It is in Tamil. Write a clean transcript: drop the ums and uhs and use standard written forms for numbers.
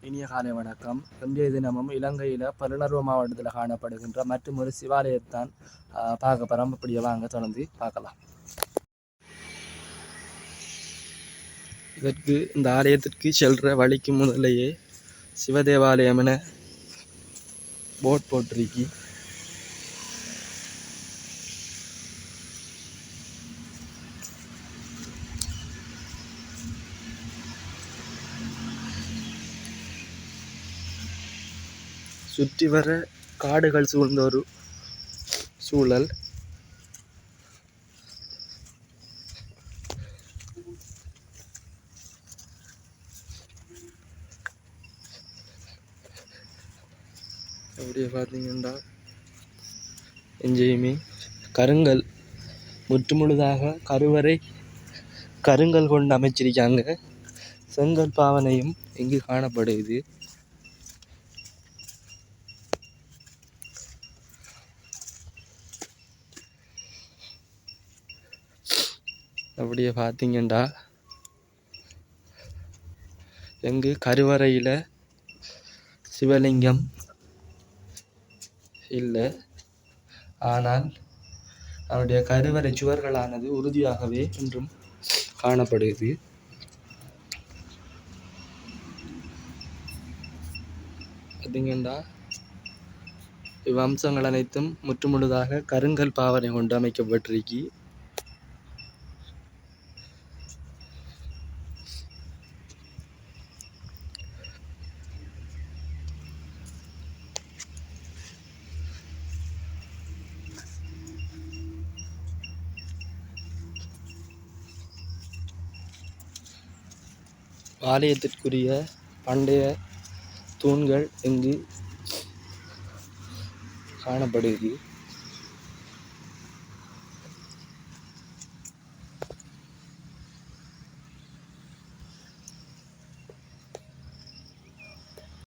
இனிய காலை வணக்கம். இன்றைய தினமும் இலங்கையில் பெருநர்வ மாவட்டத்தில் காணப்படுகின்ற மற்றும் ஒரு சிவாலயத்தான் பார்க்க போகிறோம். இப்படியே வாங்க தொடர்ந்து பார்க்கலாம். இதற்கு இந்த ஆலயத்திற்கு செல்ற வழிக்கு முதலையே சிவதேவாலயம் என போட் போட்டிருக்கி. சுற்றி வர காடுகள் சூழ்ந்த ஒரு சூழல். அப்படியே பார்த்தீங்கன்னா எங்கேயுமே கருங்கல் முற்றுமுழுதாக கருவறை கருங்கல் கொண்டு அமைச்சிருக்காங்க. செங்கல் பாவனையும் இங்கு காணப்படுது. அப்படியே பார்த்தீங்கன்னா எங்கு கருவறையில் சிவலிங்கம் இல்லை, ஆனால் அவருடைய கருவறை சுவர்களானது உறுதியாகவே இன்றும் காணப்படுகிறது. பார்த்தீங்கன்னா இவ்வம்சங்கள் அனைத்தும் முற்றுமுழுதாக கருங்கல் பாவனை கொண்டு அமைக்கப்பட்டிருக்கு. ஆலயத்திற்குரிய பண்டைய தூண்கள் இங்கு காணப்படுகிறது.